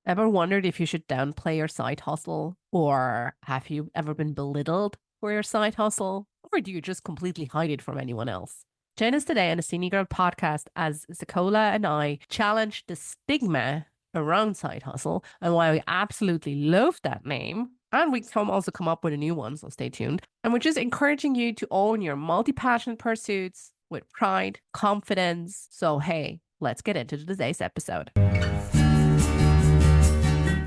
Ever wondered if you should downplay your side hustle? Or have you ever been belittled for your side hustle? Or do you just completely hide it from anyone else? Join us today on the Scenic Route Podcast as SaCola and I challenge the stigma around side hustle and why we absolutely love that name. And we can also come up with a new one, so stay tuned. And we're just encouraging you to own your multi-passionate pursuits with pride, confidence. So, hey, let's get into today's episode.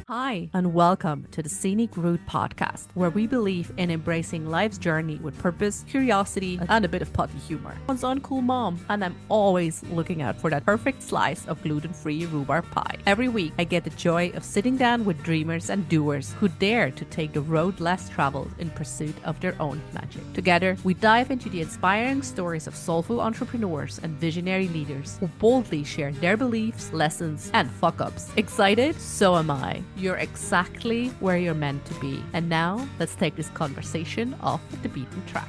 Hi, and welcome to the Scenic Route Podcast, where we believe in embracing life's journey with purpose, curiosity, and a bit of potty humor. I'm an uncool mom, and I'm always looking out for that perfect slice of gluten-free rhubarb pie. Every week, I get the joy of sitting down with dreamers and doers who dare to take the road less traveled in pursuit of their own magic. Together, we dive into the inspiring stories of soulful entrepreneurs and visionary leaders who boldly share their beliefs, lessons, and fuck-ups. Excited? So am I. You're exactly where you're meant to be. And now, let's take this conversation off the beaten track.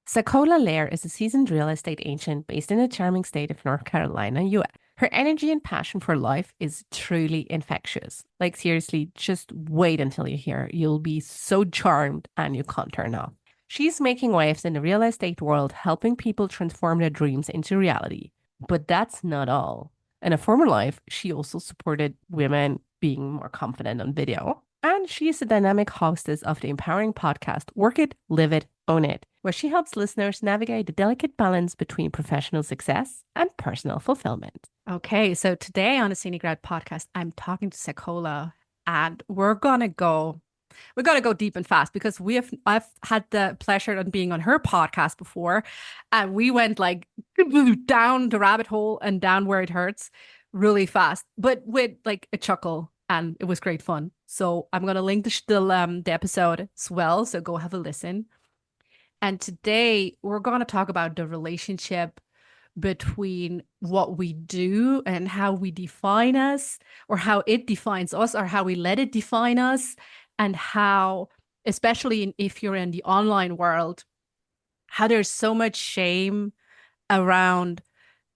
SaCola Lehr is a seasoned real estate agent based in the charming state of North Carolina, US. Her energy and passion for life is truly infectious. Like, seriously, just wait until you hear. You'll be so charmed and you can't turn off. She's making waves in the real estate world, helping people transform their dreams into reality. But that's not all. In a former life, she also supported women being more confident on video. And she is the dynamic hostess of the empowering podcast, Work It, Live It, Own It, where she helps listeners navigate the delicate balance between professional success and personal fulfillment. Okay, so today on the Scenic Route Podcast, I'm talking to SaCola, and we're gonna go deep and fast because I've had the pleasure of being on her podcast before, and we went like down the rabbit hole and down where it hurts really fast, but with like a chuckle, and it was great fun. So I'm gonna link the episode as well, so go have a listen. And today we're gonna talk about the relationship between what we do and how we define us, or how it defines us, or how we let it define us, and how, especially if you're in the online world, how there's so much shame around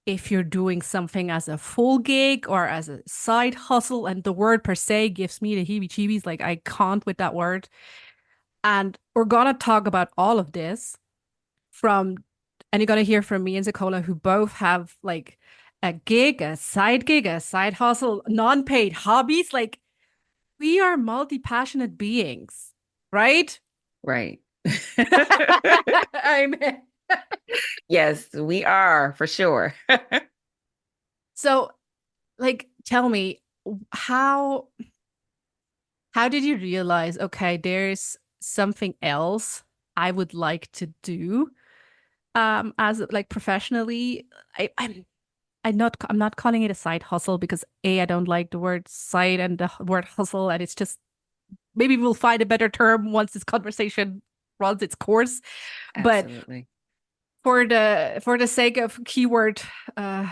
if you're doing something as a full gig or as a side hustle. And the word per se gives me the heebie-jeebies, like I can't with that word. And we're gonna talk about all of this and you're gonna hear from me and SaCola, who both have like a gig, a side hustle, non-paid hobbies. Like, we are multi-passionate beings, right? Right. Amen. Yes, we are for sure. So, like, tell me, how did you realize, okay, there's something else I would like to do as like professionally? I'm not calling it a side hustle because I don't like the word side and the word hustle, and it's just, maybe we'll find a better term once this conversation runs its course. But Absolutely. for the sake of keyword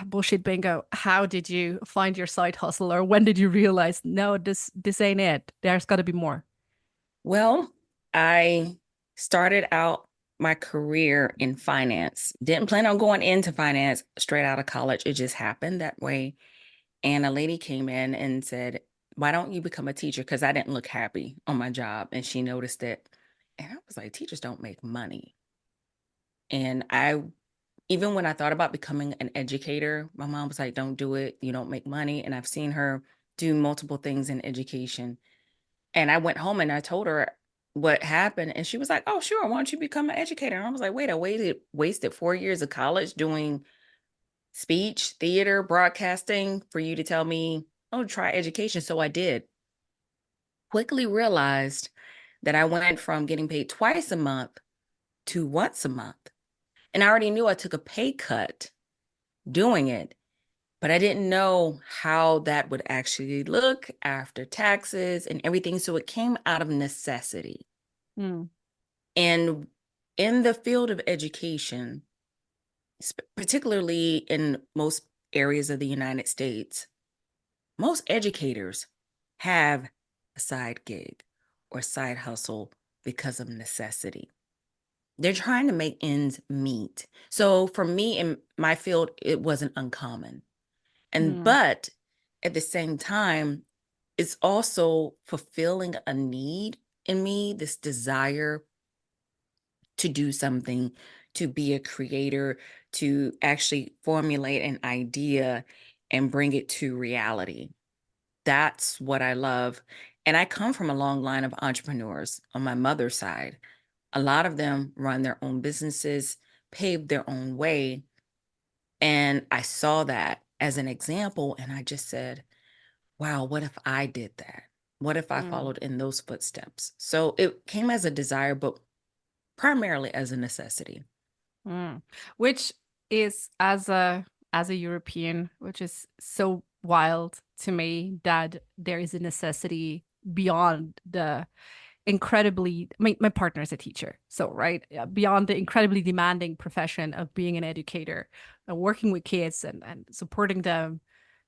bullshit bingo, how did you find your side hustle, or when did you realize, no, this ain't it? There's got to be more. Well, I started out my career in finance. Didn't plan on going into finance straight out of college. It just happened that way. And a lady came in and said, "Why don't you become a teacher?" Because I didn't look happy on my job. And she noticed it. And I was like, teachers don't make money. And even when I thought about becoming an educator, my mom was like, "Don't do it. You don't make money." And I've seen her do multiple things in education. And I went home and I told her what happened. And she was like, "Oh, sure. Why don't you become an educator?" And I was like, wait, I wasted 4 years of college doing speech, theater, broadcasting for you to tell me, "Oh, try education." So I did. Quickly realized that I went from getting paid twice a month to once a month. And I already knew I took a pay cut doing it, but I didn't know how that would actually look after taxes and everything. So it came out of necessity. Mm. And in the field of education, particularly in most areas of the United States, most educators have a side gig or side hustle because of necessity. They're trying to make ends meet. So for me in my field, it wasn't uncommon. And Mm, but at the same time, it's also fulfilling a need in me, this desire to do something, to be a creator, to actually formulate an idea and bring it to reality. That's what I love. And I come from a long line of entrepreneurs on my mother's side. A lot of them run their own businesses, paved their own way. And I saw that as an example. And I just said, wow, what if I did that? What if I mm, followed in those footsteps? So it came as a desire, but primarily as a necessity. mm. Which is as a European, which is so wild to me that there is a necessity beyond the incredibly my partner is a teacher, so right, beyond the incredibly demanding profession of being an educator and working with kids and supporting them,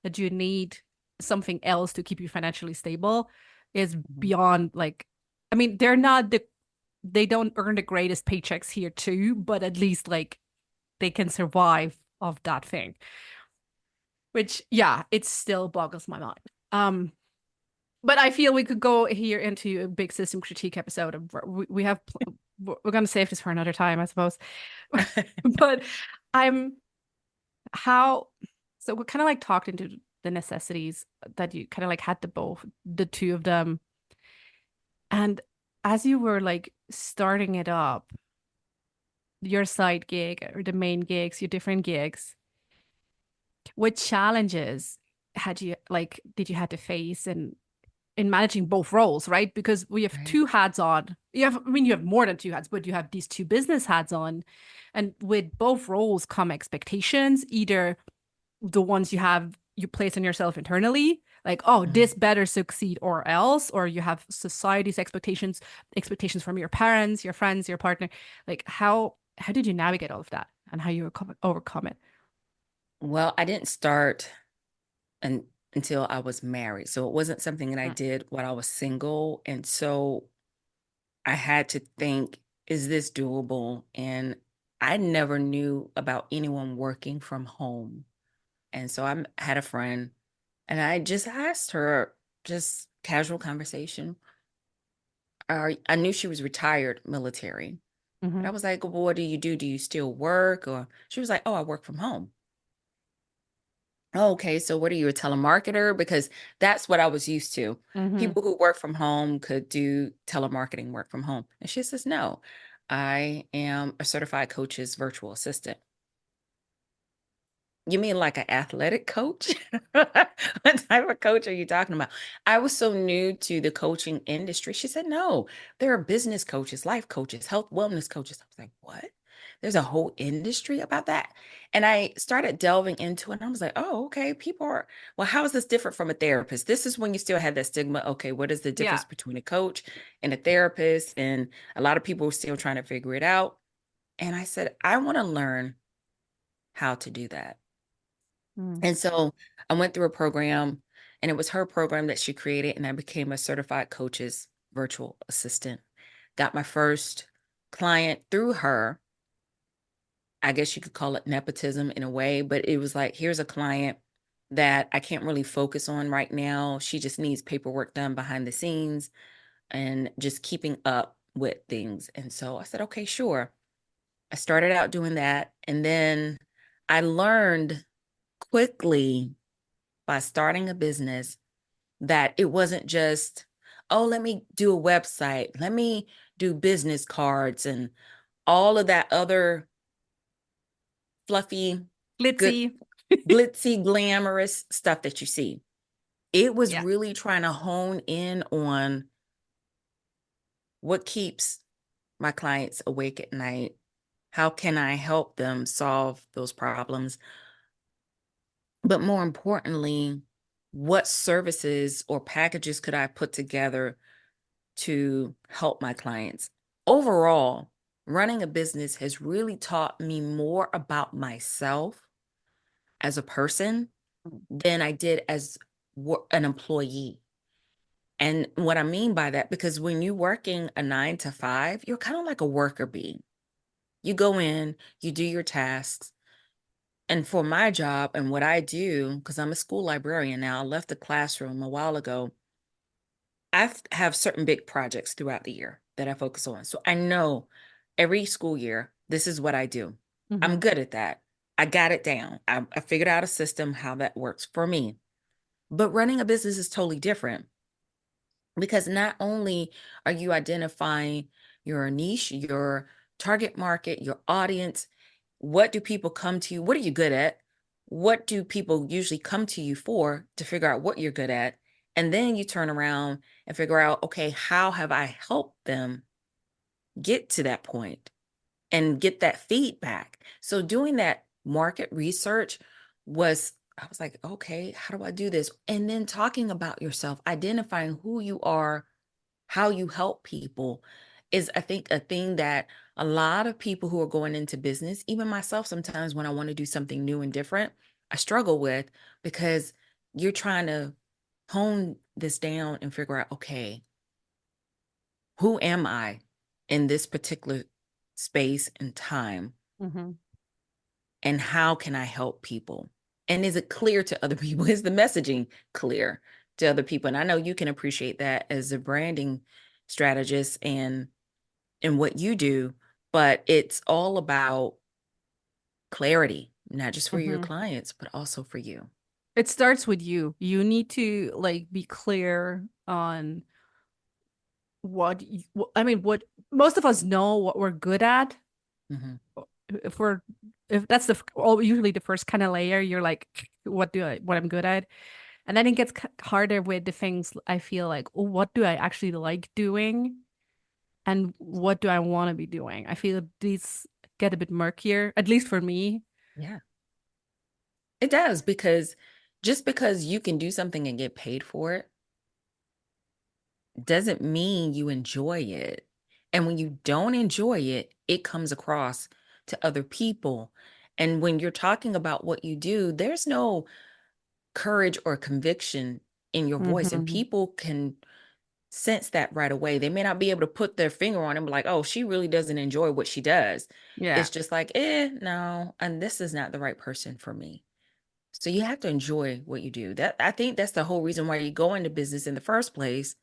that you need something else to keep you financially stable is Mhm. beyond, like, I mean, they don't earn the greatest paychecks here too, but at least like they can survive of that thing, which, yeah, it still boggles my mind. But I feel we could go here into a big system critique episode. We have we're going to save this for another time, I suppose. But I'm how so we kind of like talked into the necessities that you kind of like had the two of them, and as you were like starting it up, your side gig or the main gigs, your different gigs, what challenges had you like did you had to face in managing both roles, right? Because we have Right. two hats on. I mean, you have more than two hats, but you have these two business hats on. And with both roles come expectations, either the ones you place on yourself internally, like, oh, this Mhm. better succeed or else, or you have society's expectations from your parents, your friends, your partner. Like, how did you navigate all of that and how you overcome it? Well, I didn't start un until I was married. So it wasn't something that I Mm, did when I was single. And so I had to think, is this doable? And I never knew about anyone working from home. And so had a friend and I just asked her, just casual conversation. I knew she was retired military. But mhm, I was like, well, what do you do? Do you still work? Or she was like, oh, I work from home. Oh, okay, so what are you, a telemarketer? Because that's what I was used to. mhm. People who work from home could do telemarketing work from home. And she says, no, I am a certified coach's virtual assistant. You mean like an athletic coach? What type of coach are you talking about? I was so new to the coaching industry. She said, no, there are business coaches, life coaches, health wellness coaches. I was like, what? There's a whole industry about that. And I started delving into it. And I was like, oh, okay. People are, well, how is this different from a therapist? This is when you still have that stigma. Okay, what is the Yeah. difference between a coach and a therapist? And a lot of people are still trying to figure it out. And I said, I want to learn how to do that. Mm, And so I went through a program, and it was her program that she created, and I became a certified coach's virtual assistant. Got my first client through her. I guess you could call it nepotism in a way, but it was like, here's a client that I can't really focus on right now. She just needs paperwork done behind the scenes and just keeping up with things. And so I said, okay, sure. I started out doing that. And then I learned quickly by starting a business that it wasn't just, oh, let me do a website, let me do business cards and all of that other fluffy, good, glitzy. glitzy, glamorous stuff that you see. It was Yeah. really trying to hone in on what keeps my clients awake at night. How can I help them solve those problems? But more importantly, what services or packages could I put together to help my clients? Overall, running a business has really taught me more about myself as a person than I did as an employee. And what I mean by that, because when you're working a 9 to 5, you're kind of like a worker bee. You go in, you do your tasks, And for my job and what I do, because I'm a school librarian now, I left the classroom a while ago. Have certain big projects throughout the year that I focus on. So I know every school year, this is what I do. I'm Mm-hmm. good at that. I got it down. I figured out a system how that works for me. But running a business is totally different because not only are you identifying your niche, your target market, your audience, what do people come to you? What are you good at? What do people usually come to you for to figure out what you're good at? And then you turn around and figure out, okay, how have I helped them get to that point and get that feedback? So doing that market research I was like, okay, how do I do this? And then talking about yourself, identifying who you are, how you help people is, I think, a thing that a lot of people who are going into business, even myself, sometimes when I want to do something new and different, I struggle with because you're trying to hone this down and figure out, okay, who am I in this particular space and time? Mm-hmm. And how can I help people? And is it clear to other people? Is the messaging clear to other people? And I know you can appreciate that as a branding strategist and what you do, but it's all about clarity, not just for your Mm-hmm. clients, but also for you. It starts with you. You need to like be clear on I mean, what most of us know what we're good at. Mhm. If we're, if that's usually the first kind of layer, you're like, what I'm good at. And then it gets harder with the things I feel like, oh, what do I actually like doing? And what do I want to be doing? I feel these get a bit murkier, at least for me. Yeah, it does because just because you can do something and get paid for it doesn't mean you enjoy it. And when you don't enjoy it, it comes across to other people. And when you're talking about what you do, there's no courage or conviction in your voice, and Hmm. people can sense that right away. They may not be able to put their finger on it and be like, oh, she really doesn't enjoy what she does. Yeah. It's just like, no, and this is not the right person for me. So you have to enjoy what you do. That I think that's the whole reason why you go into business in the first place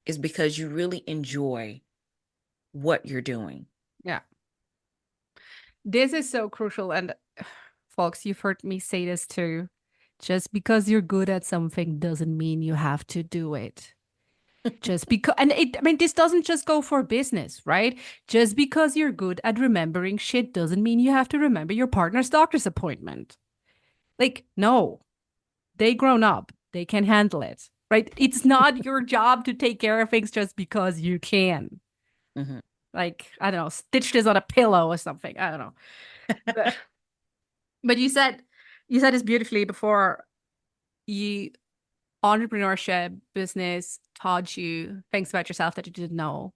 is because you really enjoy what you're doing. Yeah. This is so crucial. And folks, you've heard me say this too. Just because you're good at something doesn't mean you have to do it. Just because, and I mean, this doesn't just go for business, right? Just because you're good at remembering shit doesn't mean you have to remember your partner's doctor's appointment. Like, no, they grown up, they can handle it, right? It's not your job to take care of things just because you can. Mhm. Like, I don't know, stitch this on a pillow or something. I don't know. But, but you said this beautifully before. You entrepreneurship, business taught you things about yourself that you didn't know.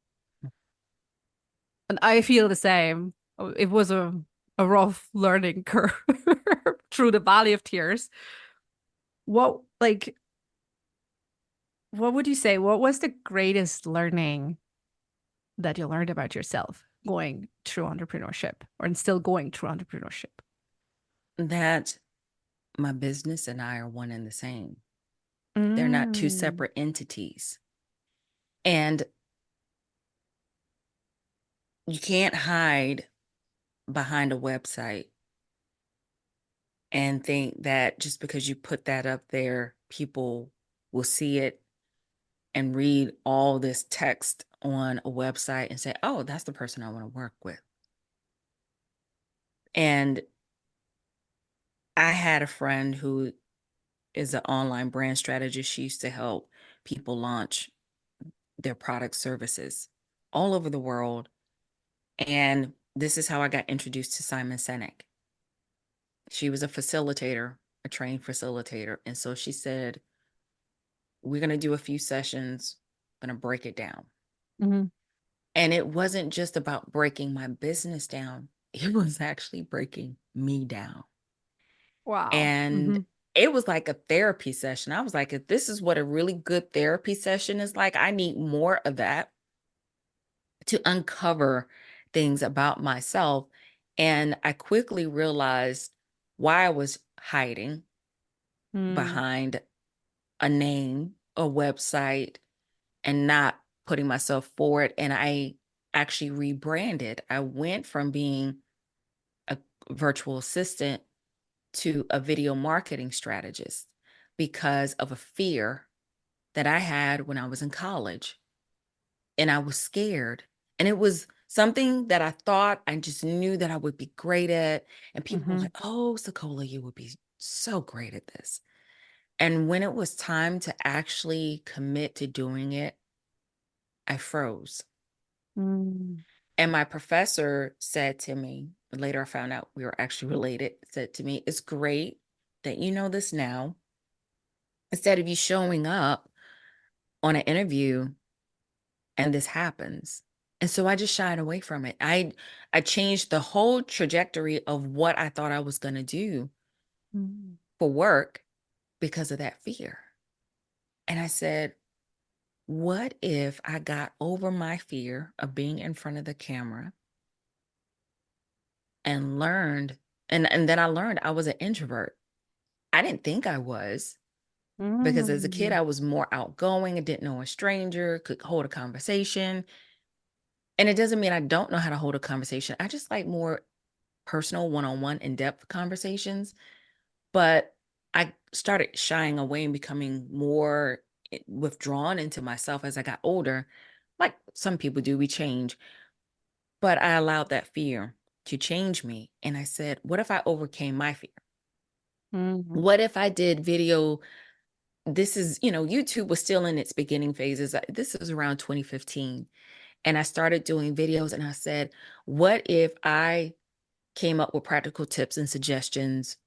And I feel the same. It was a rough learning curve through the valley of tears. What like what would you say? What was the greatest learning that you learned about yourself going through entrepreneurship or still going through entrepreneurship? That my business and I are one and the same. They're not two Mm. separate entities. And you can't hide behind a website and think that just because you put that up there, people will see it and read all this text on a website and say, oh, that's the person I want to work with. And I had a friend who is an online brand strategist. She used to help people launch their product services all over the world. And this is how I got introduced to Simon Sinek. She was a facilitator, a trained facilitator. And so she said, we're going to do a few sessions, I'm going to break it down. Mhm. And it wasn't just about breaking my business down, it was actually breaking me down. Wow. And Hmm. it was like a therapy session. I was like, if this is what a really good therapy session is like, I need more of that to uncover things about myself. And I quickly realized why I was hiding Mm. behind a name, a website, and not putting myself forward. And I actually rebranded. I went from being a virtual assistant to a video marketing strategist because of a fear that I had when I was in college. And I was scared. And it was something that I thought I just knew that I would be great at. And people were Mm-hmm. like, oh, SaCola, you would be so great at this. And when it was time to actually commit to doing it, I froze. Mm. And my professor said to me, later I found out we were actually related, said to me, it's great that you know this now. Instead of you showing up on an interview and this happens. And so I just shied away from it. I changed the whole trajectory of what I thought I was going to do Mm. for work because of that fear. And I said, what if I got over my fear of being in front of the camera and learned and then I learned I was an introvert. I didn't think I was because as a kid Mm. I was more outgoing and didn't know a stranger, could hold a conversation. And it doesn't mean I don't know how to hold a conversation. I just like more personal, one-on-one, in-depth conversations. But I started shying away and becoming more withdrawn into myself as I got older. Like some people do, we change. But I allowed that fear to change me. And I said, what if I overcame my fear? Mm. What if I did video? This is, YouTube was still in its beginning phases. This is around 2015. And I started doing videos and I said, what if I came up with practical tips and suggestions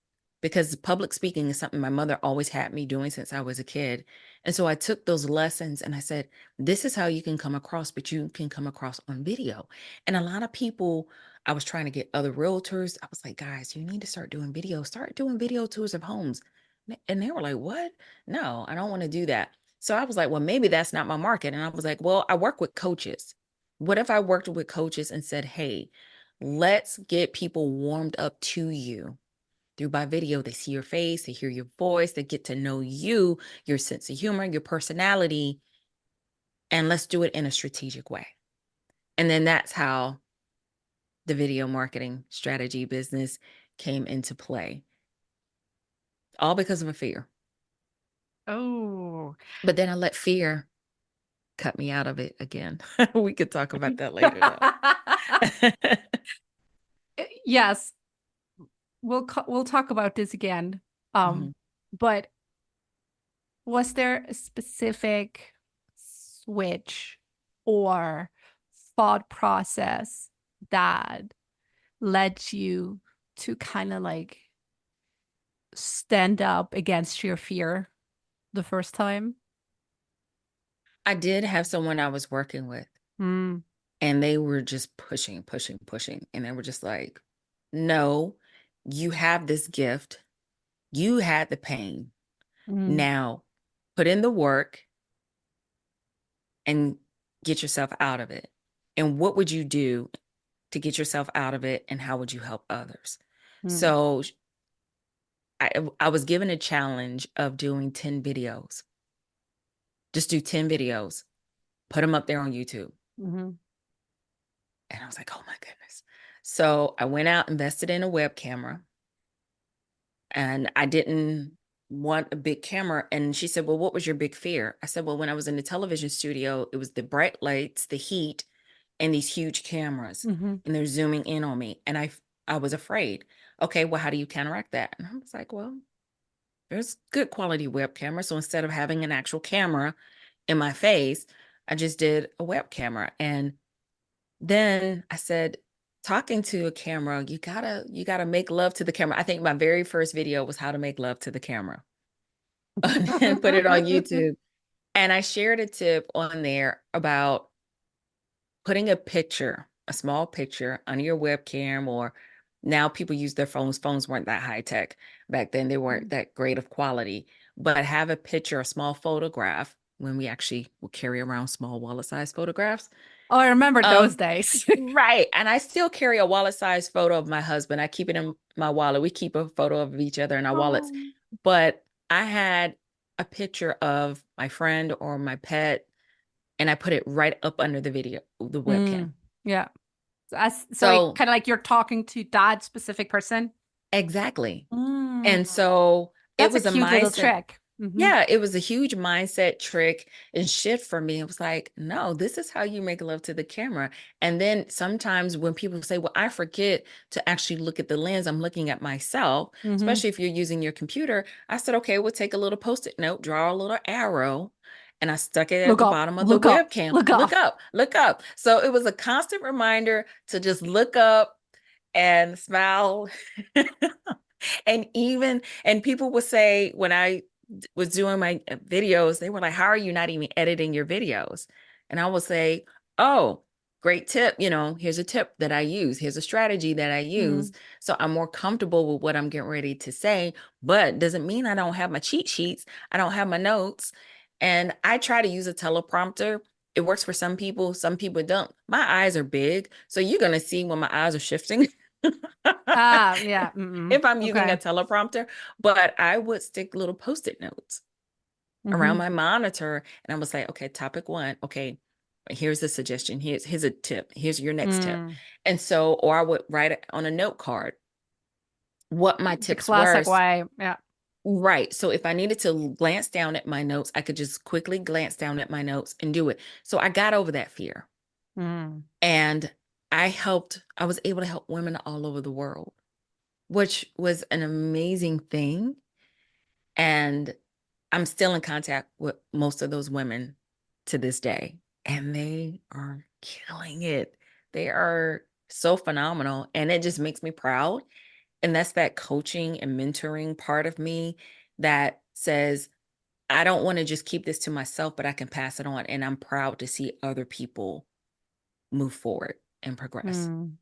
because public speaking is something my mother always had me doing since I was a kid. And so I took those lessons and I said, this is how you can come across, but you can come across on video. And a lot of people, I was trying to get other realtors. I was like, guys, you need to start doing video, start doing video tours of homes. And they were like, what? No, I don't want to do that. So I was like, well, maybe that's not my market. And I was like, well, I work with coaches. What if I worked with coaches and said, hey, let's get people warmed up to you through by video. They see your face, they hear your voice, they get to know you, your sense of humor, your personality, and let's do it in a strategic way. And then that's how the video marketing strategy business came into play, all because of a fear. Oh. But then I let fear cut me out of it again. We could talk about that later, though. Yes, we'll talk about this again. Mhm. But was there a specific switch or thought process that led you to kind of like stand up against your fear the first time? I did have someone I was working with. Mm. And they were just pushing, pushing, pushing. And they were just like, no, you have this gift. You had the pain. Mm. Now put in the work and get yourself out of it. And what would you do to get yourself out of it? And how would you help others? Mm. So I was given a challenge of doing 10 videos. Just do 10 videos, put them up there on YouTube. Mhm. And I was like, oh my goodness. So I went out, invested in a web camera. And I didn't want a big camera. And she said, well, what was your big fear? I said, well, when I was in the television studio, it was the bright lights, the heat, and these huge cameras. Mhm. And they're zooming in on me. And I was afraid. Okay, well, how do you counteract that? And I was like, well, there's good quality web camera. So instead of having an actual camera in my face, I just did a web camera. And then I said, talking to a camera, you gotta make love to the camera. I think my very first video was how to make love to the camera and put it on YouTube. And I shared a tip on there about putting a picture, a small picture on your webcam, or now people use their phones. Phones weren't that high tech back then. They weren't that great of quality, but have a picture, a small photograph when we actually will carry around small wallet size photographs Oh, I remember those Um, days. right. And I still carry a wallet-sized photo of my husband. I keep it in my wallet. We keep a photo of each other in our wallets. Oh. But I had a picture of my friend or my pet, and I put it right up under the video, the webcam. Mm, yeah. So it So kind of like you're talking to that specific person. exactly. And Mm, so it that's a was a cute little mindset. trick. Hmm. Yeah, it was a huge mindset trick and shift for me. It was like, no, this is how you make love to the camera. And then sometimes when people say, well, I forget to actually look at the lens, I'm looking at myself, Hmm. especially if you're using your computer. I said, okay, we'll take a little post-it note, draw a little arrow, and I stuck it at Look the up, bottom of the look up, webcam. look Look up. up, look up. So it was a constant reminder to just look up and smile. And people would say when I was doing my videos, they were like, how are you not even editing your videos? And I will say, oh, great tip. Here's a tip that I use. Here's a strategy that I use. Mm, So I'm more comfortable with what I'm getting ready to say, but doesn't mean I don't have my cheat sheets. I don't have my notes. And I try to use a teleprompter. It works for some people don't. My eyes are big. So you're going to see when my eyes are shifting. yeah. Mm-mm. If I'm using Okay. a teleprompter, but I would stick little post-it notes around Hmm. my monitor and I would say, okay, topic one, okay, here's a suggestion, here's a tip, here's your next tip. Mm. And so, or I would write it on a note card what my The tips were. classic way. Yeah. Right. So if I needed to glance down at my notes, I could just quickly glance down at my notes and do it. So I got over that fear. Mm. And I was able to help women all over the world, which was an amazing thing. And I'm still in contact with most of those women to this day, and they are killing it. They are so phenomenal, and it just makes me proud. And that's that coaching and mentoring part of me that says, I don't want to just keep this to myself, but I can pass it on. And I'm proud to see other people move forward and progress. Mm.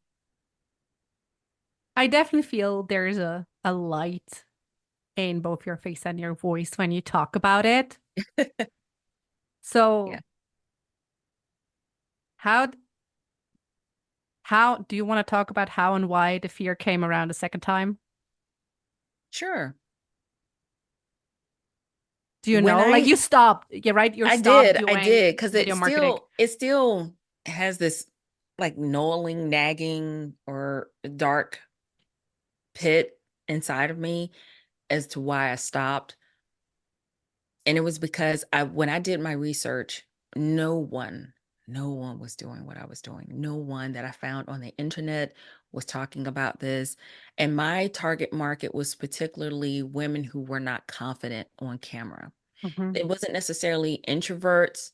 I definitely feel there's a light in both your face and your voice when you talk about it. Yeah, So how how do you want to talk about how and why the fear came around a second time? sure. Do you When know? Like I you stopped, yeah, right? You stopped I doing did, because video marketing. it still has this like gnawing, nagging, or dark pit inside of me as to why I stopped. And it was because when I did my research, no one, no one was doing what I was doing. No one that I found on the internet was talking about this. And my target market was particularly women who were not confident on camera. Hmm. It wasn't necessarily introverts,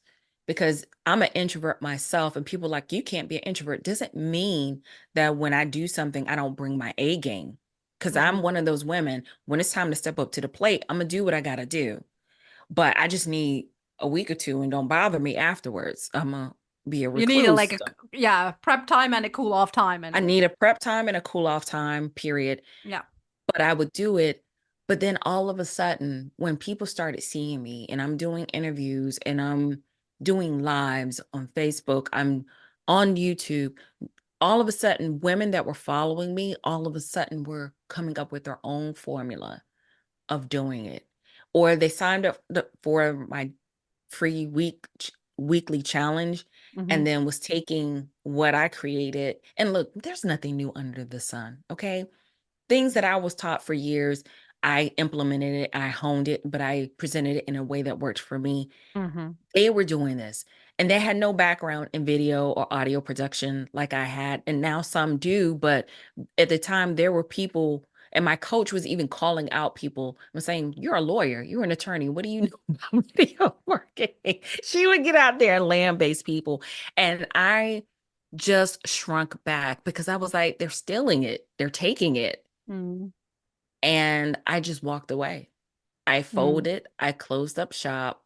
because I'm an introvert myself, and people like, you can't be an introvert doesn't mean that when I do something I don't bring my A game, because I'm Hmm. one of those women. When it's time to step up to the plate, I'm gonna do what I gotta do, but I just need a week or two, and don't bother me afterwards. I'm gonna be a You need recluse. yeah, prep time and a cool off time I and need a prep time and a cool off time period, yeah. but I would do it. But then all of a sudden, when people started seeing me and I'm doing interviews and I'm doing lives on Facebook, I'm on YouTube, all of a sudden, women that were following me, all of a sudden were coming up with their own formula of doing it. Or they signed up for my free weekly challenge, Hmm. and then was taking what I created. And look, there's nothing new under the sun, okay? Things that I was taught for years, I implemented it, I honed it, but I presented it in a way that worked for me. Hmm. They were doing this, and they had no background in video or audio production like I had. And now some do, but at the time, there were people, and my coach was even calling out people and saying, you're a lawyer, you're an attorney. What do you know about video marketing? She would get out there and land-based people. And I just shrunk back because I was like, they're stealing it, they're taking it. Mm. And I just walked away. I Mm. folded, I closed up shop,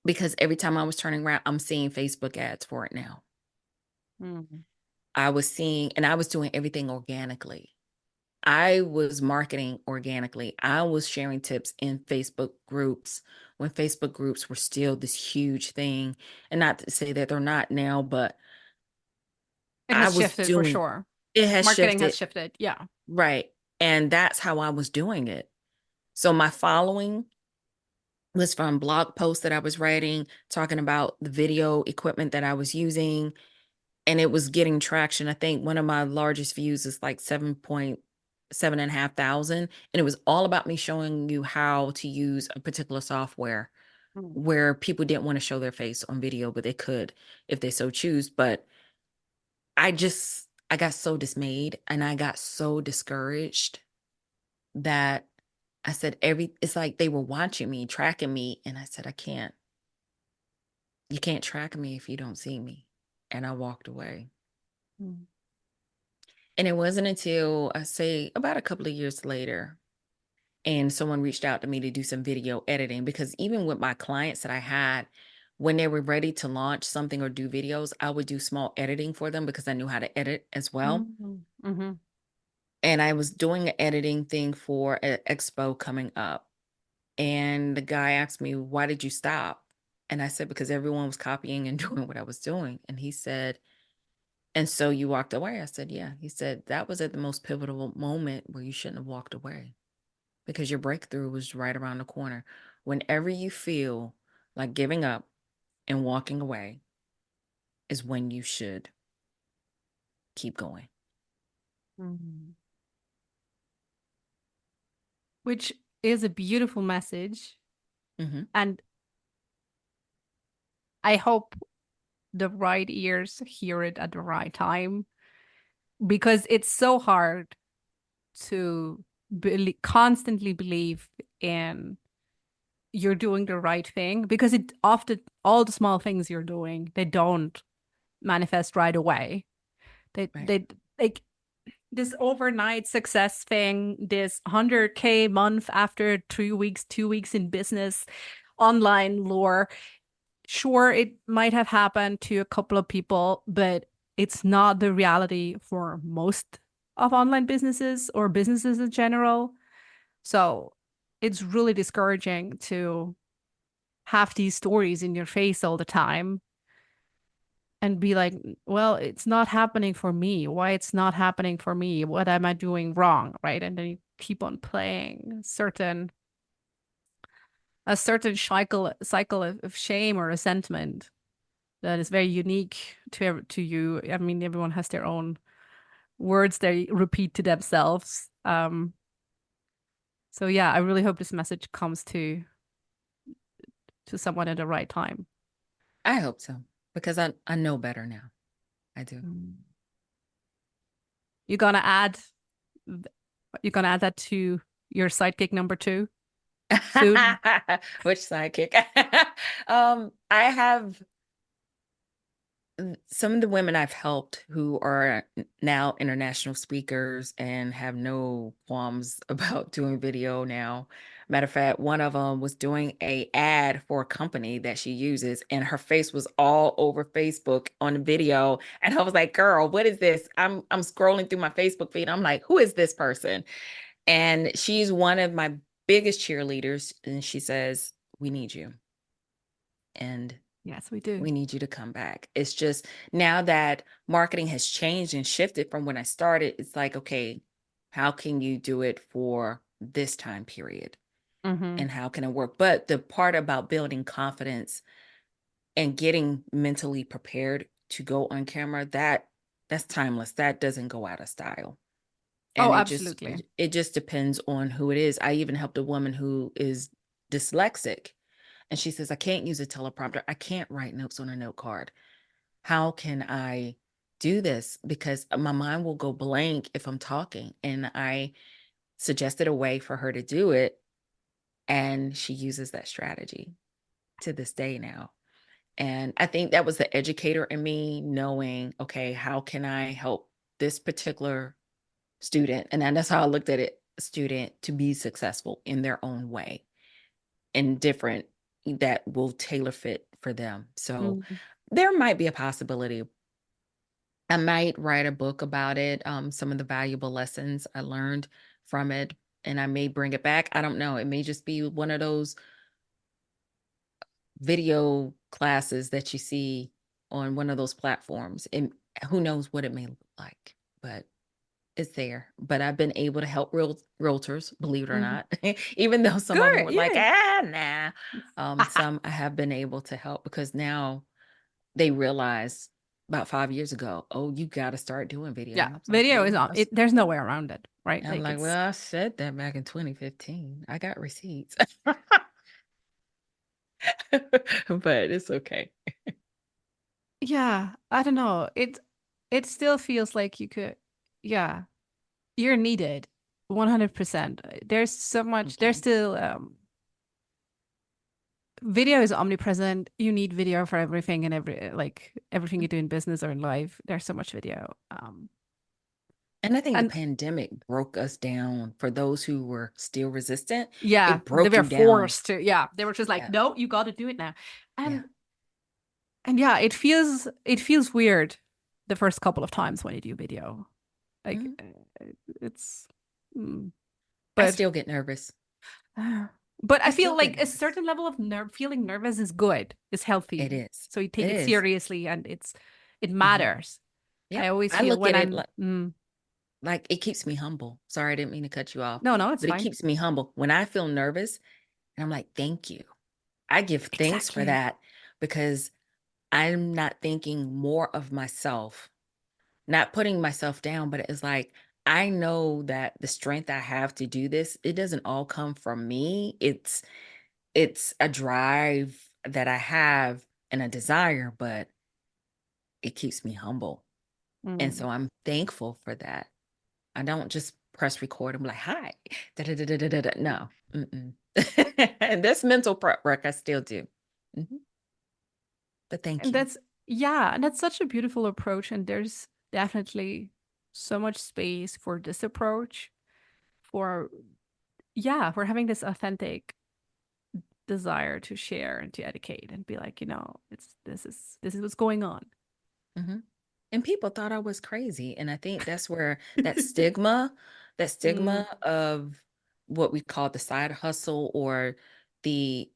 because every time I was turning around, I'm seeing Facebook ads for it now. Mm. I was seeing, and I was doing everything organically. I was marketing organically. I was sharing tips in Facebook groups when Facebook groups were still this huge thing. And not to say that they're not now, but It I has was shifted for doing sure. it has Marketing has shifted. shifted. Yeah. Right. And that's how I was doing it. So my following was from blog posts that I was writing, talking about the video equipment that I was using, and it was getting traction. I think one of my largest views is like 7.7 and a half thousand. And it was all about me showing you how to use a particular software Mm. where people didn't want to show their face on video, but they could if they so choose. But I got so dismayed and I got so discouraged that I said, it's like they were watching me, tracking me. And I said, you can't track me if you don't see me. And I walked away. Mm. And it wasn't until I say about a couple of years later, and someone reached out to me to do some video editing, because even with my clients that I had, when they were ready to launch something or do videos, I would do small editing for them because I knew how to edit as well. Mhm. Mhm. And I was doing an editing thing for an expo coming up. And the guy asked me, "Why did you stop?" And I said, "Because everyone was copying and doing what I was doing." And he said, "And so you walked away?" I said, "Yeah." He said, "That was at the most pivotal moment where you shouldn't have walked away, because your breakthrough was right around the corner. Whenever you feel like giving up and walking away is when you should keep going." Mhm. Which is a beautiful message. Hmm. And I hope the right ears hear it at the right time, because it's so hard to constantly believe in you're doing the right thing, because it often all the small things you're doing, they don't manifest right away. Right. They like this overnight success thing, this 100K month after 3 weeks, 2 weeks in business, online lore. Sure, it might have happened to a couple of people, but it's not the reality for most of online businesses or businesses in general. So it's really discouraging to have these stories in your face all the time and be like, well, it's not happening for me. Why it's not happening for me? What am I doing wrong? Right. And then you keep on playing a certain cycle of shame or resentment that is very unique to you. I mean, everyone has their own words they repeat to themselves. So yeah, I really hope this message comes to someone at the right time. I hope so, because I know better now. I do. Mm. You're gonna add you're gonna add that to your sidekick number two soon. Which sidekick? I have some of the women I've helped who are now international speakers and have no qualms about doing video now. Matter of fact, one of them was doing a ad for a company that she uses, and her face was all over Facebook on the video. And I was like, "Girl, what is this?" I'm scrolling through my Facebook feed. I'm like, "Who is this person?" And she's one of my biggest cheerleaders, and she says, "We need you." And Yes, we do. we need you to come back. It's just now that marketing has changed and shifted from when I started, it's like, okay, how can you do it for this time period? Mm-hmm. And how can it work? But the part about building confidence and getting mentally prepared to go on camera, that's timeless. That doesn't go out of style. Oh, And absolutely. it just depends on who it is. I even helped a woman who is dyslexic, and she says, "I can't use a teleprompter. I can't write notes on a note card. How can I do this? Because my mind will go blank if I'm talking." And I suggested a way for her to do it. And she uses that strategy to this day now. And I think that was the educator in me knowing, okay, how can I help this particular student? And then that's how I looked at it, student, to be successful in their own way and different, that will tailor fit for them. So Mm. there might be a possibility I might write a book about it, some of the valuable lessons I learned from it, and I may bring it back. I don't know. It may just be one of those video classes that you see on one of those platforms, and who knows what it may look like, but it's there. But I've been able to help realtors, believe it or Mhm. not, even though some of them Good. were like, Yeah. nah. Some I have been able to help because now they realize about 5 years ago, oh, you got to start doing video. Yeah. And I was like, Video is well, on it. There's no way around it, right? I'm Like like, it's, well, I said that back in 2015. I got receipts, but it's okay. yeah, I don't know. It still feels like you could, yeah, you're needed 100%. There's so much, Thank there's you. still video is omnipresent. You need video for everything and like everything you do in business or in life. There's so much video. And I think the And pandemic broke us down for those who were still resistant. yeah, It they broke were you down. forced to, yeah, they were just like, Yeah. no, you got to do it now. Yeah. And yeah, it feels weird the first couple of times when you do video. Like Mhm. it's mm, I but still get nervous. but I I still feel get like a nervous. certain level of feeling nervous is good, is It healthy. is. So you take It it is. seriously and it Mhm. matters. I Yep. always I feel look at when it I'm like it keeps me humble. Sorry, I didn't mean to cut you off, no, no, it's but it fine. keeps me humble. When I feel nervous, and I'm like, thank you. I give thanks for Exactly. that because I'm not thinking more of myself, not putting myself down, but it's like I know that the strength I have to do this, it doesn't all come from me. It's a drive that I have and a desire, but it keeps me humble. And Mm. so I'm thankful for that. I don't just press record and be like, hi. Da, da, da, da, da, da, da. No. Mm-mm. And this mental prep work I still do. Mhm. But thank And you. that's such a beautiful approach. And there's definitely so much space for this approach, for for having this authentic desire to share and to educate and be like, it's this is what's going on. Hmm. And people thought I was crazy. And I think that's where that stigma Mm. of what we call the side hustle or the,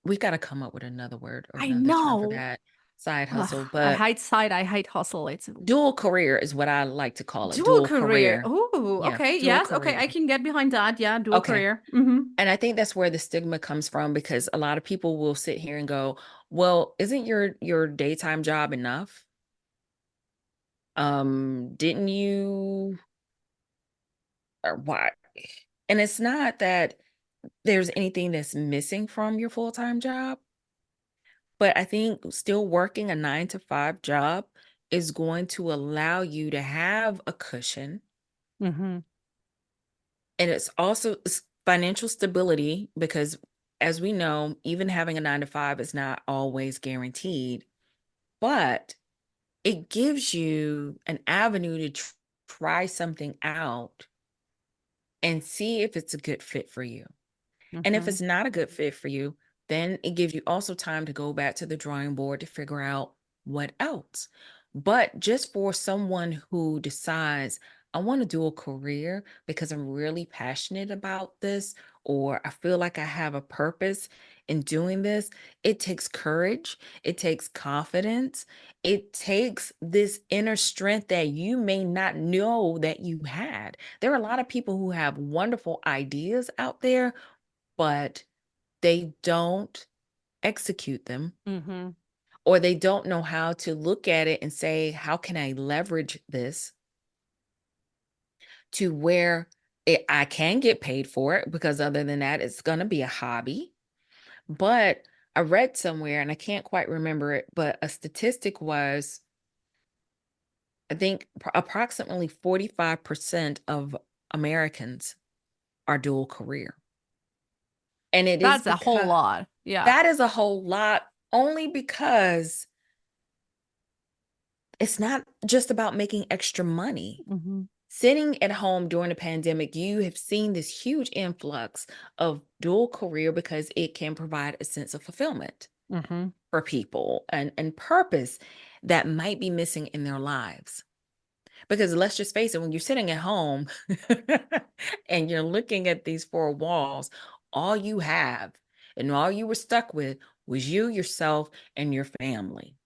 we got to come up with another word or I another term for know. that side Ugh, hustle. I But hate side, I hate hustle. It's dual career is what I like to call it. dual Dual career. career. Oh, Yeah. okay. Dual Yes. Okay. I career. can get behind that. Yeah. Dual Okay. career. Mm-hmm. And I think that's where the stigma comes from because a lot of people will sit here and go, "Well, isn't your daytime job enough? Didn't you or why?" And it's not that there's anything that's missing from your full-time job, but I think still working a 9 to 5 job is going to allow you to have a cushion. Mm-hmm. And it's also financial stability because as we know, even having a 9 to 5 is not always guaranteed, but it gives you an avenue to try something out and see if it's a good fit for you. And if Mm-hmm. it's not a good fit for you, then it gives you also time to go back to the drawing board to figure out what else. But just for someone who decides, I want to do a career because I'm really passionate about this, or I feel like I have a purpose in doing this, it takes courage, it takes confidence, it takes this inner strength that you may not know that you had. There are a lot of people who have wonderful ideas out there but they don't execute them Mm-hmm. or they don't know how to look at it and say, how can I leverage this to where I can get paid for it? Because other than that, it's going to be a hobby. But I read somewhere and I can't quite remember it, but a statistic was, I think approximately 45% of Americans are dual career. And it is That's a whole because lot. Yeah. that is a whole lot only because it's not just about making extra money. Mm-hmm. Sitting at home during the pandemic, you have seen this huge influx of dual career because it can provide a sense of fulfillment Mm-hmm. for people and purpose. that might be missing in their lives. Because let's just face it, when you're sitting at home and you're looking at these four walls, all you have and all you were stuck with was you, yourself, and your family.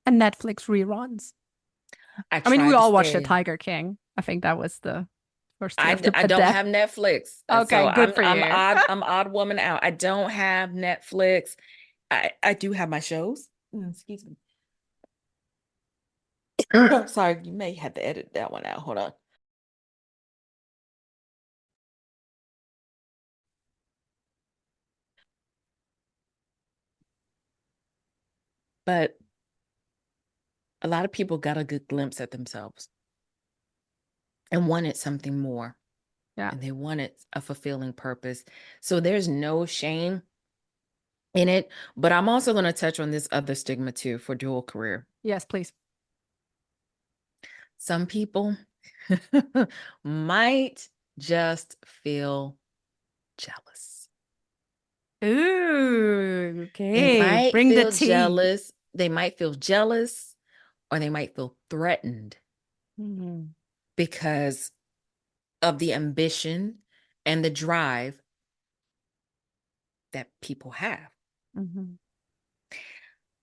And Netflix reruns. I I mean, we tried to all watched The stay. Tiger King. I think that was the first day of I the don't death. have Netflix, Okay, so good for I'm you. odd. I'm odd woman out. I don't have Netflix. I do have my shows. Excuse me. Sorry, you may have to edit that one out. Hold on. But a lot of people got a good glimpse at themselves and wanted something more, Yeah. and they wanted a fulfilling purpose. So there's no shame in it. But I'm also going to touch on this other stigma too for dual career. Yes, please. Some people might just feel jealous. Ooh, They okay. might Bring the feel tea. jealous. They might feel jealous, or they might feel threatened Mhm. because of the ambition and the drive that people have. Mhm.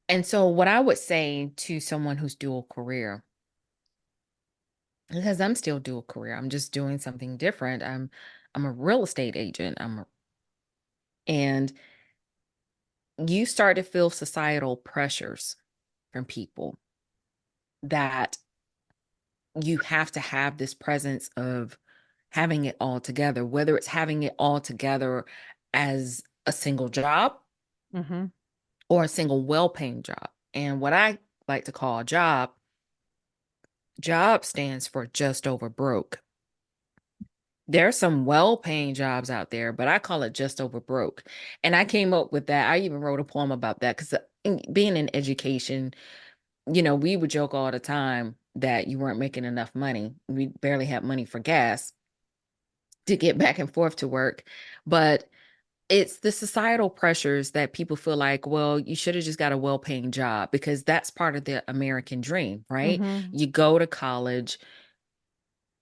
And so, what I would say to someone who's dual career, because I'm still dual career, I'm just doing something different. I'm a real estate agent. And you start to feel societal pressures from people that you have to have this presence of having it all together, whether it's having it all together as a single job Mhm. or a single well-paying job. And what I like to call a job stands for just over broke. There are some well-paying jobs out there, but I call it just over broke. And I came up with that. I even wrote a poem about that because being in education, we would joke all the time that you weren't making enough money. We barely had money for gas to get back and forth to work. But it's the societal pressures that people feel like, well, you should have just got a well-paying job because that's part of the American dream, right? Mhm. You go to college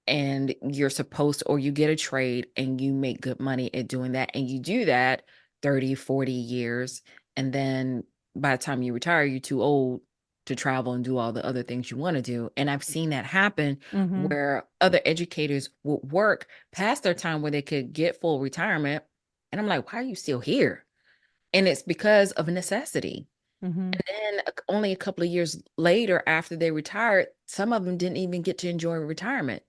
and you're supposed to, or you get a trade and you make good money at doing that. And you do that 30, 40 years. And then by the time you retire, you're too old to travel and do all the other things you want to do. And I've seen that happen Mhm. where other educators would work past their time where they could get full retirement. And I'm like, why are you still here? And it's because of necessity. Mhm. And then only a couple of years later, after they retired, some of them didn't even get to enjoy retirement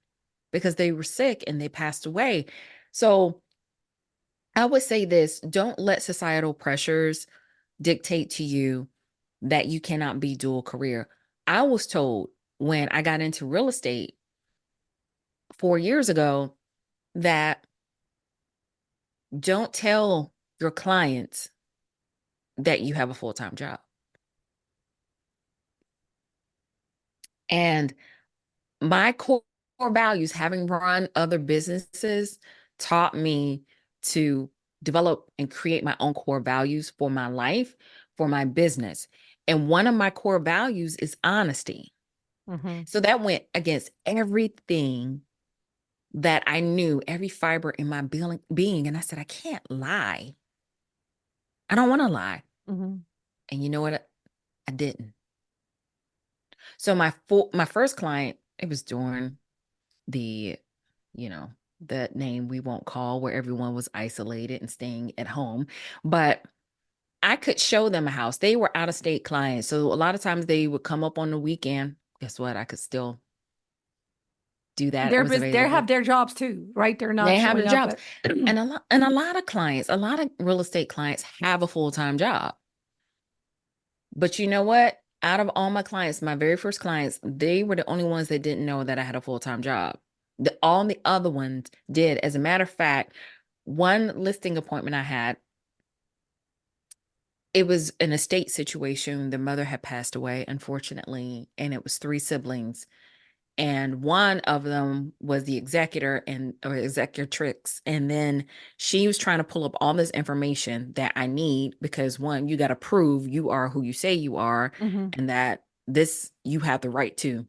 because they were sick and they passed away. So I would say this: don't let societal pressures dictate to you that you cannot be dual career. I was told when I got into real estate 4 years ago that don't tell your clients that you have a full-time job. And my core values, having run other businesses, taught me to develop and create my own core values for my life, for my business. And one of my core values is honesty. Mhm. So that went against everything that I knew, every fiber in my being. And I said, I can't lie. I don't want to lie. Mhm. And you know what? I didn't. So my first client, it was during the you know, that name we won't call, where everyone was isolated and staying at home. But I could show them a house. They were out of state clients. So a lot of times they would come up on the weekend. Guess what? I could still do that. I was They have available. their jobs too, right? They're not They have the showing up jobs. at And a lot of clients, a lot of real estate clients have a full-time job. But you know what? Out of all my clients, my very first clients, they were the only ones that didn't know that I had a full-time job. All the other ones did. As a matter of fact, one listing appointment I had, it was an estate situation. The mother had passed away, unfortunately, and it was three siblings. And one of them was the executor and or executrix. And then she was trying to pull up all this information that I need because one, you got to prove you are who you say you are, Mhm. and that you have the right to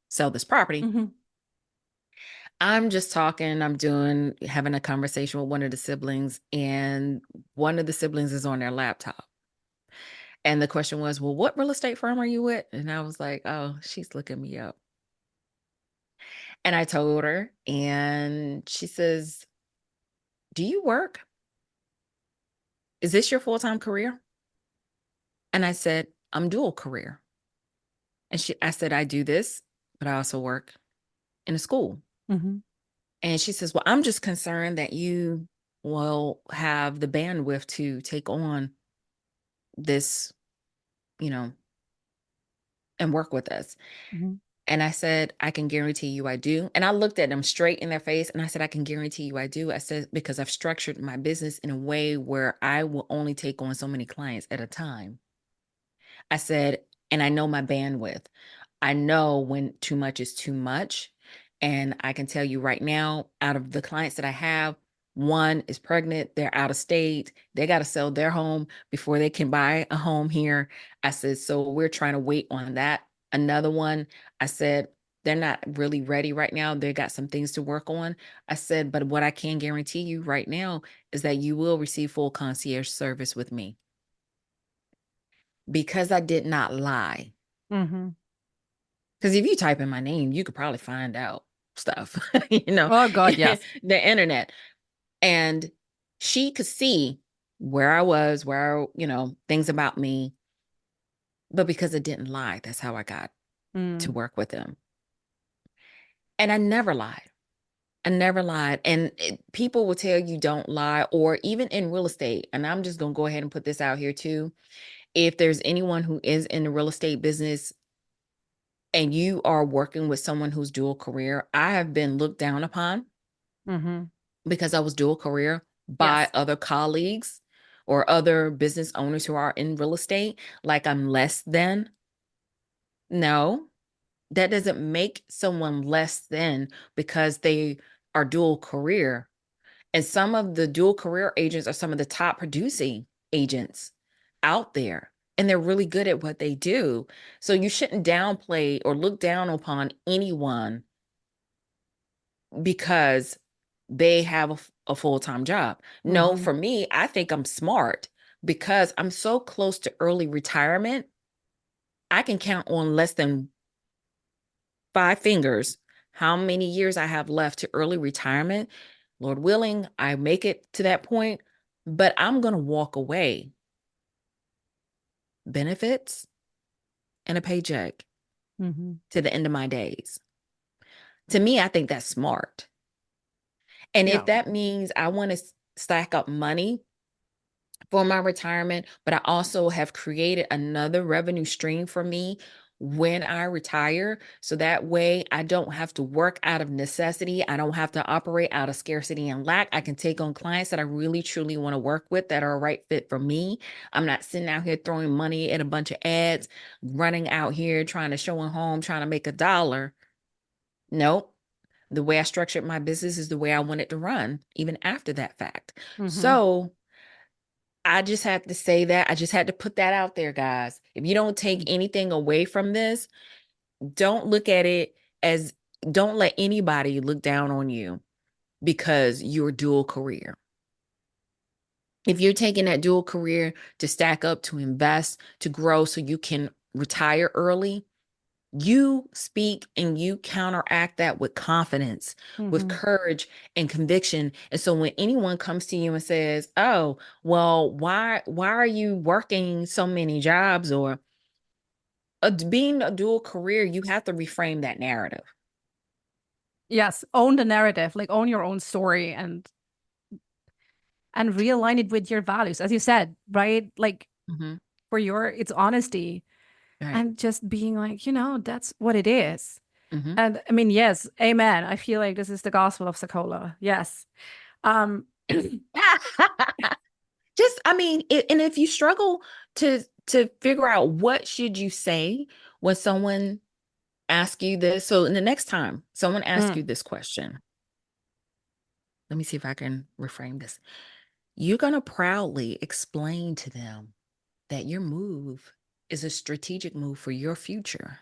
sell this property. Mm-hmm. I'm just talking, having a conversation with one of the siblings, and one of the siblings is on their laptop. And the question was, well, what real estate firm are you with? And I was like, oh, she's looking me up. And I told her, and she says, do you work? Is this your full-time career? And I said, I'm dual career. And I said, I do this, but I also work in a school. Mm-hmm. And she says, well, I'm just concerned that you will have the bandwidth to take on this, you know, and work with us. Mm-hmm. And I said, I can guarantee you I do. And I looked at them straight in their face and I said, I can guarantee you I do. I said, because I've structured my business in a way where I will only take on so many clients at a time. I said, and I know my bandwidth. I know when too much is too much. And I can tell you right now, out of the clients that I have, one is pregnant, they're out of state, they got to sell their home before they can buy a home here. I said, so we're trying to wait on that. Another one, I said, they're not really ready right now. They got some things to work on. I said, but what I can guarantee you right now is that you will receive full concierge service with me. Because I did not lie. Mm-hmm. Because if you type in my name, you could probably find out stuff, Oh God, yes. the internet. And she could see where I was, things about me. But because I didn't lie, that's how I got to work with them. And I never lied. I never lied. And people will tell you don't lie, or even in real estate. And I'm just going to go ahead and put this out here too. If there's anyone who is in the real estate business and you are working with someone who's dual career, I have been looked down upon Mm-hmm. because I was dual career by Yes. other colleagues or other business owners who are in real estate, like I'm less than. No, that doesn't make someone less than because they are dual career. And some of the dual career agents are some of the top producing agents out there. And they're really good at what they do. So you shouldn't downplay or look down upon anyone because they have a full-time job. No, Mm-hmm. for me, I think I'm smart because I'm so close to early retirement. I can count on less than 5 fingers how many years I have left to early retirement. Lord willing, I make it to that point, but I'm going to walk away. Benefits and a paycheck Mm-hmm. to the end of my days. To me, I think that's smart. And if Yeah. that means I want to stack up money for my retirement, but I also have created another revenue stream for me when I retire. So that way I don't have to work out of necessity. I don't have to operate out of scarcity and lack. I can take on clients that I really truly want to work with that are a right fit for me. I'm not sitting out here throwing money at a bunch of ads, running out here trying to show a home, trying to make $1. Nope. The way I structured my business is the way I want it to run, even after that fact. Mm-hmm. So I just had to say that. I just had to put that out there, guys. If you don't take anything away from this, don't look at it as, don't let anybody look down on you because you're dual career. If you're taking that dual career to stack up, to invest, to grow so you can retire early, you speak and you counteract that with confidence, with Mm-hmm. courage and conviction. And so when anyone comes to you and says, oh, well, why are you working so many jobs, or being a dual career, you have to reframe that narrative. Yes. Own the narrative, like own your own story and realign it with your values, as you said, right? Like Mm-hmm. for it's honesty Right. and just being like, that's what it is. Mm-hmm. And I mean, yes, amen. I feel like this is the gospel of SaCola. Yes. Um, I mean, and if you struggle to figure out what should you say when someone asks you this, so the next time someone asks you mm, this question, let me see if I can reframe this. You're going to proudly explain to them that your move is a strategic move for your future,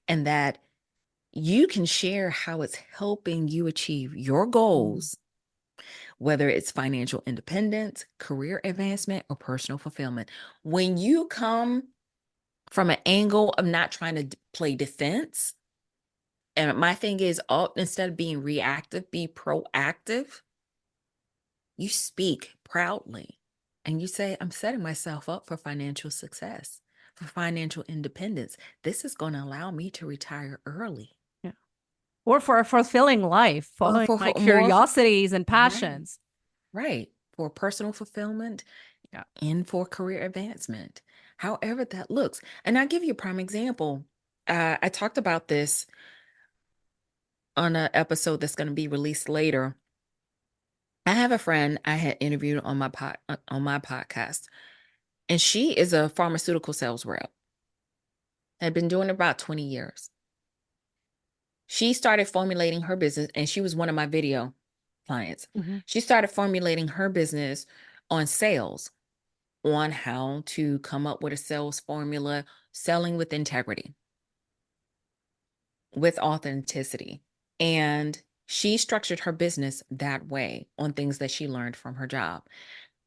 and that you can share how it's helping you achieve your goals, whether it's financial independence, career advancement, or personal fulfillment. When you come from an angle of not trying to play defense, and my thing is, instead of being reactive, be proactive. You speak proudly and you say, I'm setting myself up for financial success, for financial independence. This is going to allow me to retire early. Yeah. Or for a fulfilling life, Or following my for more, curiosities and right, passions. right. For personal fulfillment, Yeah. and for career advancement, however that looks. And I'll give you a prime example. I talked about this on an episode that's going to be released later. I have a friend I had interviewed on my podcast, and she is a pharmaceutical sales rep. Had been doing it about 20 years. She started formulating her business, and she was one of my video clients. Mm-hmm. She started formulating her business on sales, on how to come up with a sales formula, selling with integrity, with authenticity. And she structured her business that way on things that she learned from her job.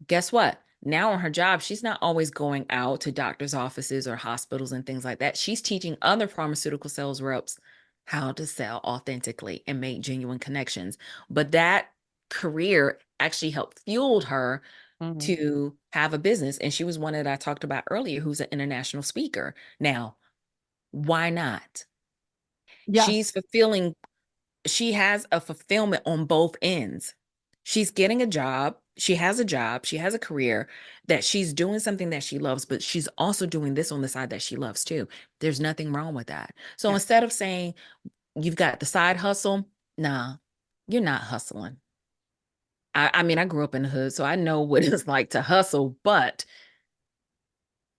Guess what? Now on her job, she's not always going out to doctors' offices or hospitals and things like that. She's teaching other pharmaceutical sales reps how to sell authentically and make genuine connections. But that career actually helped fueled her Mm-hmm. to have a business. And she was one that I talked about earlier, who's an international speaker. Now, why not? Yes. She's fulfilling, she has a fulfillment on both ends. She's getting a job. She has a job. She has a career that she's doing something that she loves, but she's also doing this on the side that she loves too. There's nothing wrong with that. So Yeah. instead of saying you've got the side hustle, nah, you're not hustling. I mean, I grew up in the hood, so I know what it's like to hustle, but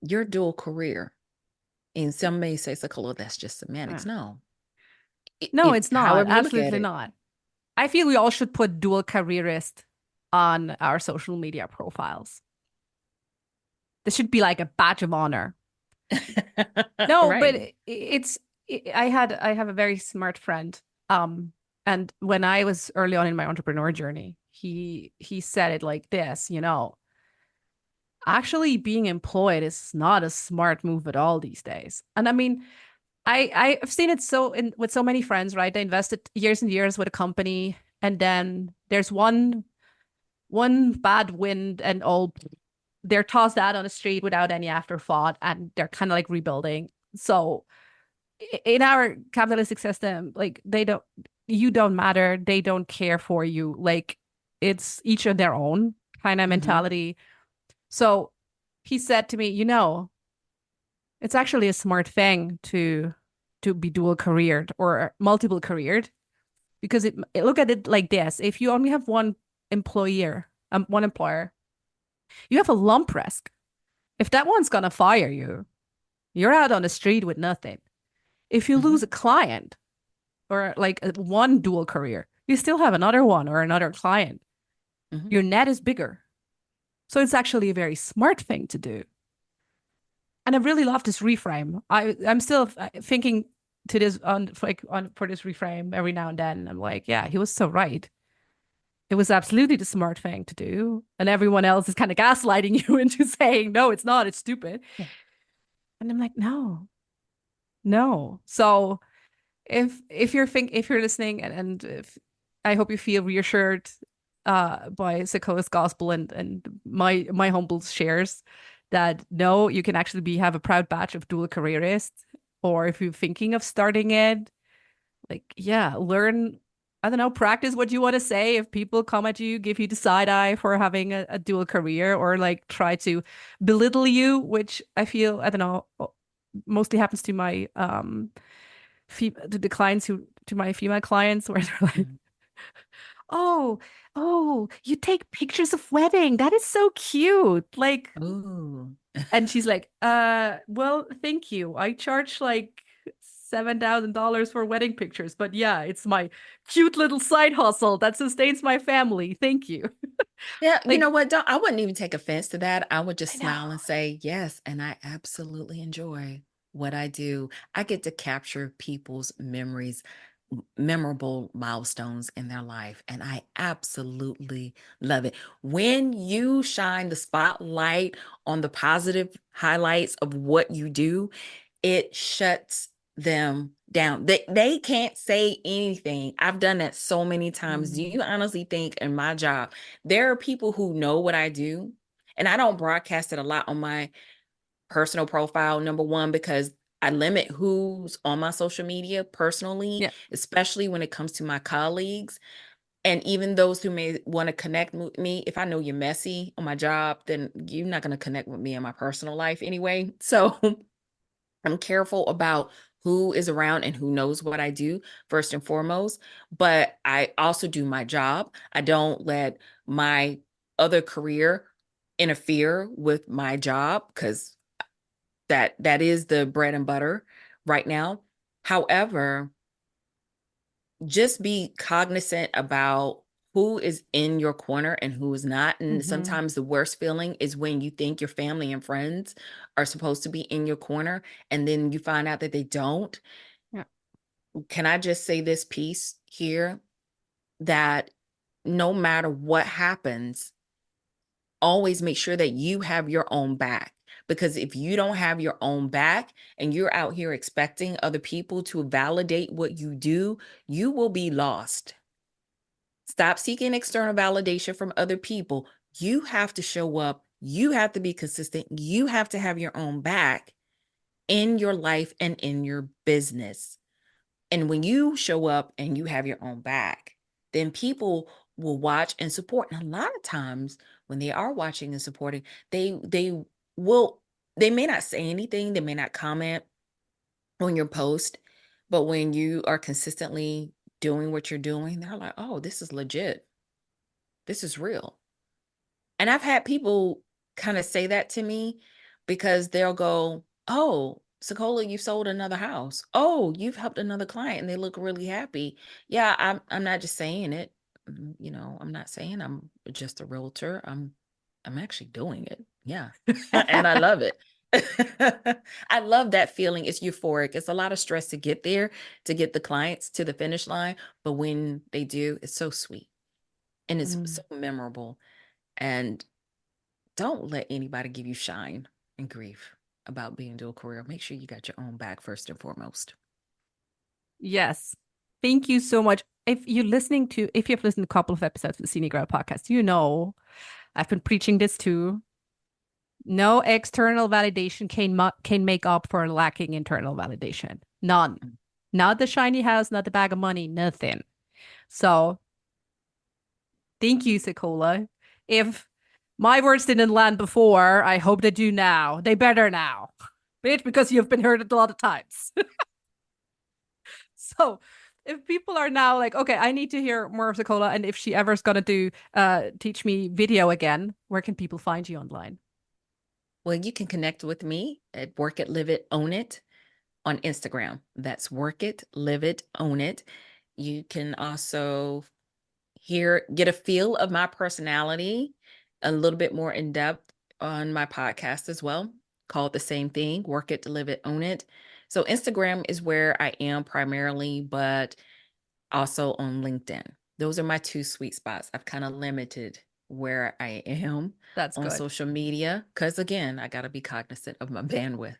your dual career. And some may say, SaCola, that's just semantics. Yeah. No, No, if it's not. however you look at Absolutely it. not. I feel we all should put dual careerist on our social media profiles. This should be like a badge of honor. No, but Right. I have a very smart friend. And when I was early on in my entrepreneur journey, he said it like this, actually being employed is not a smart move at all these days. And I mean, I've seen it so in with so many friends, right? They invested years and years with a company, and then there's one bad wind and all they're tossed out on the street without any afterthought, and they're kind of like rebuilding. So in our capitalistic system, like you don't matter, they don't care for you. Like it's each of their own kind of Hmm. mentality. So he said to me, it's actually a smart thing to be dual careered or multiple careered because look at it like this: if you only have one employer, you have a lump risk. If that one's gonna fire you, you're out on the street with nothing. If you Hmm. lose a client or like one dual career, you still have another one or another client. Hmm. Your net is bigger. So it's actually a very smart thing to do. And I really love this reframe. I'm still thinking to this on like on for this reframe every now and then. I'm like, yeah, he was so right. It was absolutely the smart thing to do, and everyone else is kind of gaslighting you into saying, no, it's not. It's stupid. Yeah. And I'm like, no, no. So if you're listening and if I hope you feel reassured by SaCola's gospel and my humble shares that no, you can actually have a proud batch of dual careerists, or if you're thinking of starting it, like yeah, learn. I don't know, practice what you want to say. If people come at you, give you the side eye for having a dual career, or like try to belittle you, which I feel, I don't know, mostly happens to my the clients who to my female clients where they're like, Mhm. oh, oh, you take pictures of wedding. That is so cute. Like, Ooh. and she's like, well, thank you. I charge like $7,000 for wedding pictures. But yeah, it's my cute little side hustle that sustains my family. Thank you. Yeah, you know Like, what? I wouldn't even take offense to that. I would just I know. smile and say, yes, and I absolutely enjoy what I do. I get to capture people's memories, memorable milestones in their life, and I absolutely love it. When you shine the spotlight on the positive highlights of what you do, it shuts them down. They can't say anything. I've done that so many times. Do you honestly think in my job, there are people who know what I do? And I don't broadcast it a lot on my personal profile, number one, because I limit who's on my social media personally, Yeah. especially when it comes to my colleagues. And even those who may want to connect with me, if I know you're messy on my job, then you're not going to connect with me in my personal life anyway. So I'm careful about who is around and who knows what I do, first and foremost. But I also do my job. I don't let my other career interfere with my job because that is the bread and butter right now. However, just be cognizant about who is in your corner and who is not. And Mm-hmm. sometimes the worst feeling is when you think your family and friends are supposed to be in your corner and then you find out that they don't. Yeah. Can I just say this piece here that no matter what happens, always make sure that you have your own back. Because if you don't have your own back and you're out here expecting other people to validate what you do, you will be lost. Stop seeking external validation from other people. You have to show up. You have to be consistent. You have to have your own back in your life and in your business. And when you show up and you have your own back, then people will watch and support. And a lot of times when they are watching and supporting, they will they may not say anything, they may not comment on your post, but when you are consistently doing what you're doing, they're like, "Oh, this is legit. This is real." And I've had people kind of say that to me because they'll go, "Oh, SaCola, you sold another house. Oh, you've helped another client and they look really happy." Yeah, I'm not just saying it. I'm not saying I'm just a realtor. I'm actually doing it. Yeah. And I love it. I love that feeling. It's euphoric. It's a lot of stress to get there, to get the clients to the finish line, but when they do, it's so sweet and it's Mm. so memorable. And don't let anybody give you shine and grief about being dual career. Make sure you got your own back first and foremost. Yes. Thank you so much. If you've listened to a couple of episodes of the Scenic Route Podcast, you know I've been preaching this too. No external validation can make up for lacking internal validation. None. Mm. Not the shiny house, not the bag of money, nothing. So thank you, SaCola. If my words didn't land before, I hope they do now. They better now. Bitch, because you've been heard it a lot of times. So if people are now like, okay, I need to hear more of SaCola, and if she ever's gonna do teach me video again, where can people find you online? Well, you can connect with me at Work It, Live It, Own It on Instagram. That's Work It, Live It, Own It. You can also get a feel of my personality a little bit more in depth on my podcast as well, called the same thing, Work It, Live It, Own It. So Instagram is where I am primarily, but also on LinkedIn. Those are my two sweet spots. I've kind of limited where I am That's on good. social media because, again, I got to be cognizant of my bandwidth.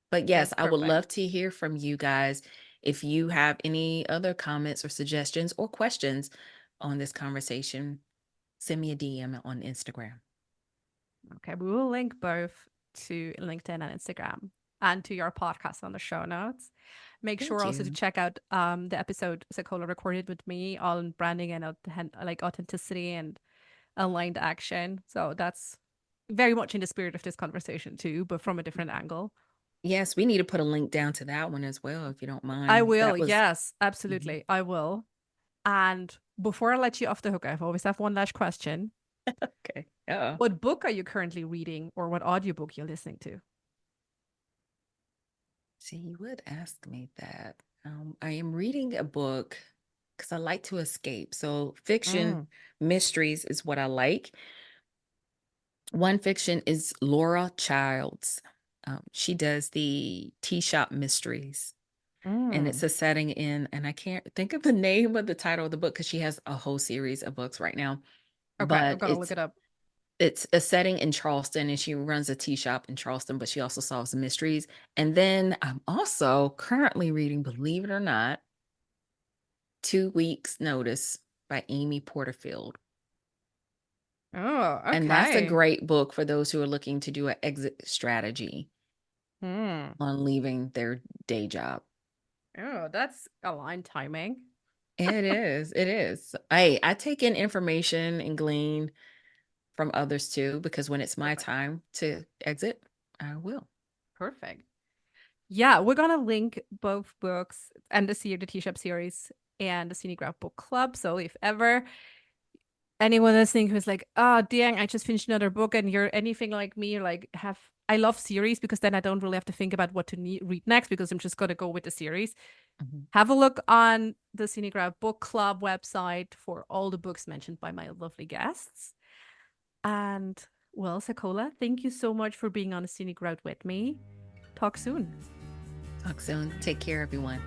But yes, That's I would perfect. love to hear from you guys. If you have any other comments or suggestions or questions on this conversation, send me a DM on Instagram. Okay, we will link both to LinkedIn and Instagram and to your podcast on the show notes. Make sure Thank also to you. check out the episode SaCola recorded with me on branding and like authenticity and aligned action. So that's very much in the spirit of this conversation too, but from a different angle. Yes, we need to put a link down to that one as well, if you don't I mind. will, That was yes, Mhm. absolutely. I will. And before I let you off the hook, I always have one last question. Okay. Oh. What book are you currently reading or what audiobook you're listening to? See, you would ask me that. I am reading a book because I like to escape. So, fiction, Mm, mysteries is what I like. One fiction is Laura Childs. She does the tea shop mysteries, and it's mm. a setting in, and I can't think of the name of the title of the book because she has a whole series of books right now. Okay, I'm But gonna look it up. it's a setting in Charleston, and she runs a tea shop in Charleston, but she also solves mysteries. And then I'm also currently reading, believe it or not, 2 Weeks Notice by Amy Porterfield. Oh, And that's a okay. great book for those who are looking to do an exit strategy Hmm. on leaving their day job. Oh, that's aligned timing. It is. It is. I take in information and glean from others too, because when it's my Perfect. time to exit, I will. Perfect. Yeah, we're gonna link both books and the T-Shop series and the Scenic Route Book Club. So if ever anyone listening who's like, oh dang, I just finished another book and you're anything like me, like have I love series because then I don't really have to think about what to read next because I'm just gonna go with the series. Mhm. Have a look on the Scenic Route Book Club website for all the books mentioned by my lovely guests. And well, SaCola, thank you so much for being on the Scenic Route with me. Talk soon. Talk soon. Take care, everyone.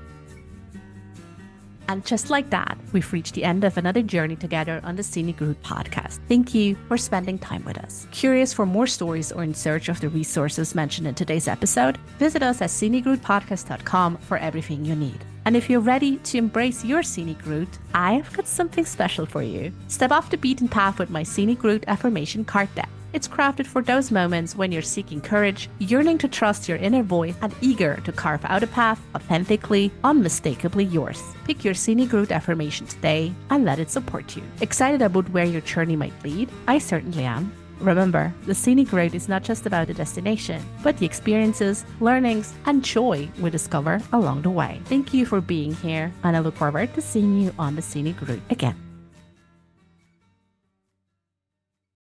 And just like that, we've reached the end of another journey together on the Scenic Route podcast. Thank you for spending time with us. Curious for more stories or in search of the resources mentioned in today's episode? Visit us at scenicroutepodcast.com for everything you need. And if you're ready to embrace your scenic route, I've got something special for you. Step off the beaten path with my Scenic Route affirmation card deck. It's crafted for those moments when you're seeking courage, yearning to trust your inner voice, and eager to carve out a path authentically, unmistakably yours. Pick your Scenic Route affirmation today and let it support you. Excited about where your journey might lead? I certainly am. Remember, the Scenic Route is not just about the destination, but the experiences, learnings, and joy we discover along the way. Thank you for being here, and I look forward to seeing you on the Scenic Route again.